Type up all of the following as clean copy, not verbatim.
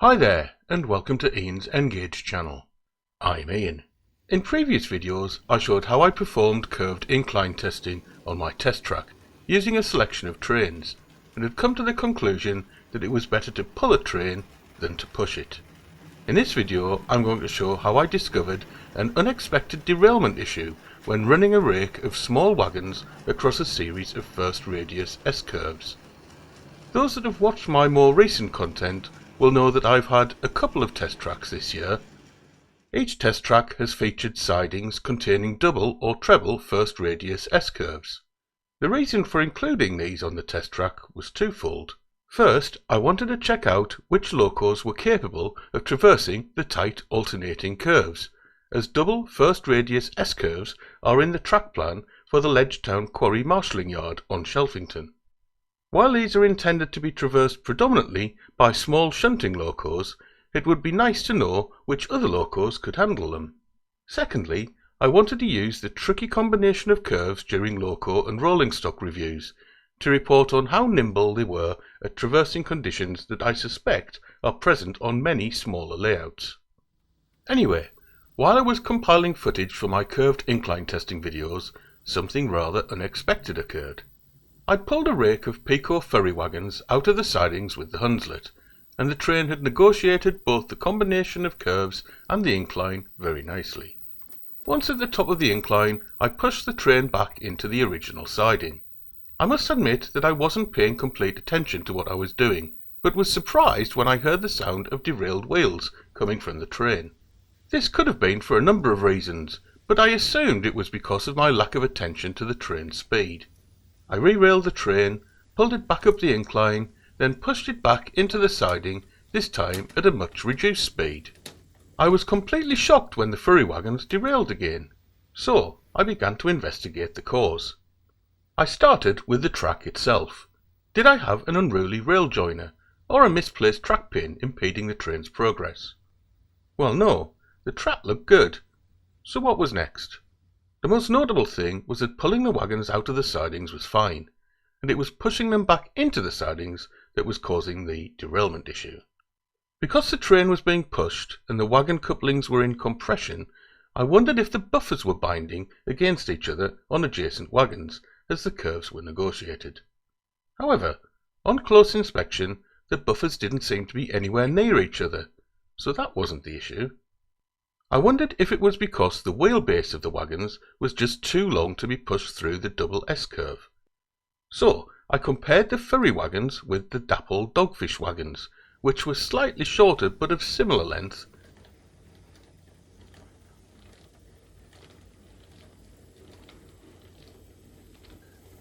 Hi there, and welcome to Ian's Engage channel. I'm Ian. In previous videos I showed how I performed curved incline testing on my test track using a selection of trains, and had come to the conclusion that it was better to pull a train than to push it. In this video I'm going to show how I discovered an unexpected derailment issue when running a rake of small wagons across a series of first radius SCurves. Those that have watched my more recent content will know that I've had a couple of test tracks this year. Each test track has featured sidings containing double or treble first radius S-curves. The reason for including these on the test track was twofold. First, I wanted to check out which locos were capable of traversing the tight alternating curves, as double first radius S-curves are in the track plan for the Ledgetown Quarry Marshalling Yard on Shelfington. While these are intended to be traversed predominantly by small shunting locos, it would be nice to know which other locos could handle them. Secondly, I wanted to use the tricky combination of curves during loco and rolling stock reviews to report on how nimble they were at traversing conditions that I suspect are present on many smaller layouts. Anyway, while I was compiling footage for my curved incline testing videos, something rather unexpected occurred. I pulled a rake of Pico ferry wagons out of the sidings with the Hunslet, and the train had negotiated both the combination of curves and the incline very nicely. Once at the top of the incline, I pushed the train back into the original siding. I must admit that I wasn't paying complete attention to what I was doing, but was surprised when I heard the sound of derailed wheels coming from the train. This could have been for a number of reasons, but I assumed it was because of my lack of attention to the train's speed. I re-railed the train, pulled it back up the incline, then pushed it back into the siding, this time at a much reduced speed. I was completely shocked when the ferry wagons derailed again, so I began to investigate the cause. I started with the track itself. Did I have an unruly rail joiner, or a misplaced track pin impeding the train's progress? Well, no, the track looked good. So what was next? The most notable thing was that pulling the wagons out of the sidings was fine, and it was pushing them back into the sidings that was causing the derailment issue. Because the train was being pushed and the wagon couplings were in compression, I wondered if the buffers were binding against each other on adjacent wagons as the curves were negotiated. However, on close inspection, the buffers didn't seem to be anywhere near each other, so that wasn't the issue. I wondered if it was because the wheelbase of the wagons was just too long to be pushed through the double S-curve. So I compared the ferry wagons with the dapple dogfish wagons, which were slightly shorter but of similar length,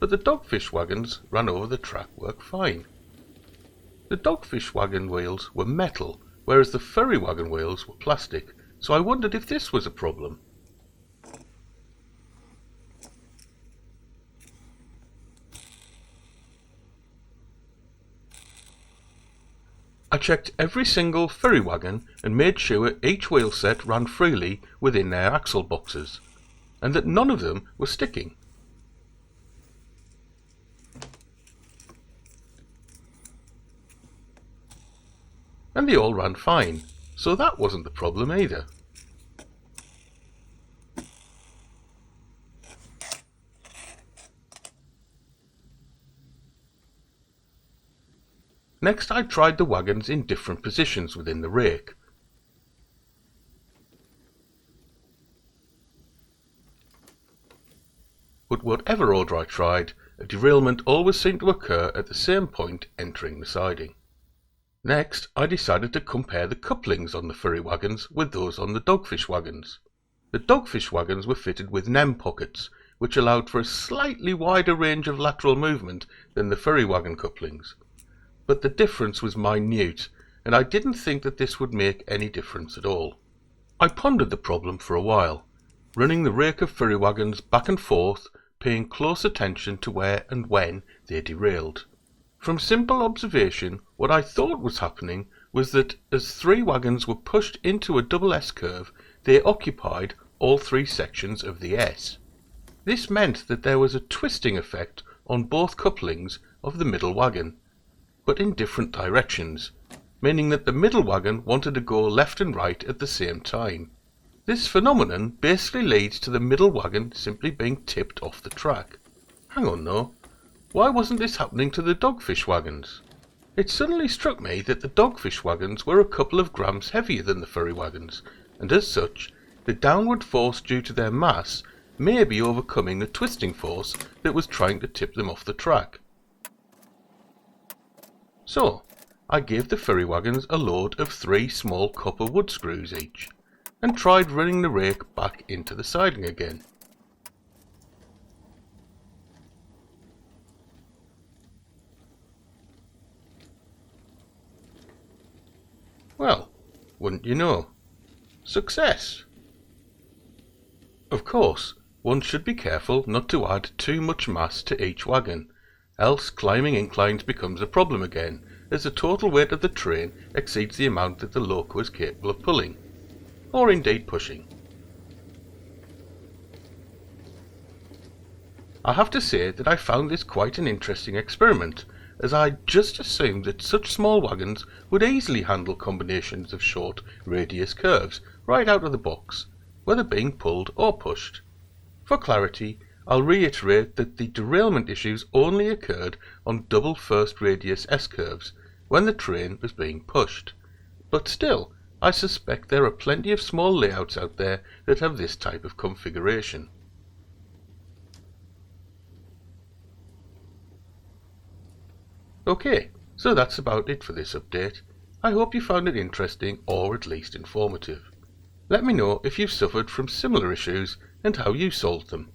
but the dogfish wagons ran over the track work fine. The dogfish wagon wheels were metal, whereas the ferry wagon wheels were plastic, so I wondered if this was a problem. I checked every single ferry wagon and made sure each wheel set ran freely within their axle boxes, and that none of them were sticking. And they all ran fine, so that wasn't the problem either. Next I tried the wagons in different positions within the rake. But whatever order I tried, a derailment always seemed to occur at the same point entering the siding. Next, I decided to compare the couplings on the ferry wagons with those on the dogfish wagons. The dogfish wagons were fitted with NEM pockets, which allowed for a slightly wider range of lateral movement than the ferry wagon couplings. But the difference was minute, and I didn't think that this would make any difference at all. I pondered the problem for a while, running the rake of ferry wagons back and forth, paying close attention to where and when they derailed. From simple observation, what I thought was happening was that as three wagons were pushed into a double S-curve, they occupied all three sections of the S. This meant that there was a twisting effect on both couplings of the middle wagon, but in different directions, meaning that the middle wagon wanted to go left and right at the same time. This phenomenon basically leads to the middle wagon simply being tipped off the track. Hang on though, why wasn't this happening to the dogfish wagons? It suddenly struck me that the dogfish wagons were a couple of grams heavier than the furry wagons, and as such, the downward force due to their mass may be overcoming the twisting force that was trying to tip them off the track. So, I gave the furry wagons a load of 3 small copper wood screws each, and tried running the rake back into the siding again. Well, wouldn't you know? Success! Of course, one should be careful not to add too much mass to each wagon, else climbing inclines becomes a problem again, as the total weight of the train exceeds the amount that the loco is capable of pulling, or indeed pushing. I have to say that I found this quite an interesting experiment, as I just assumed that such small wagons would easily handle combinations of short radius curves right out of the box, whether being pulled or pushed. For clarity, I'll reiterate that the derailment issues only occurred on double first radius SCurves when the train was being pushed, but still, I suspect there are plenty of small layouts out there that have this type of configuration. Okay, so that's about it for this update. I hope you found it interesting or at least informative. Let me know if you've suffered from similar issues and how you solved them.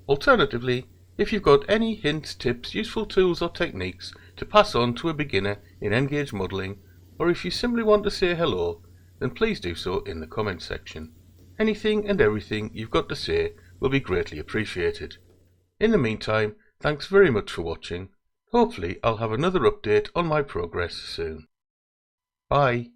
Alternatively, if you've got any hints, tips, useful tools or techniques to pass on to a beginner in N-Gage modelling, or if you simply want to say hello, then please do so in the comments section. Anything and everything you've got to say will be greatly appreciated. In the meantime, thanks very much for watching. Hopefully I'll have another update on my progress soon. Bye.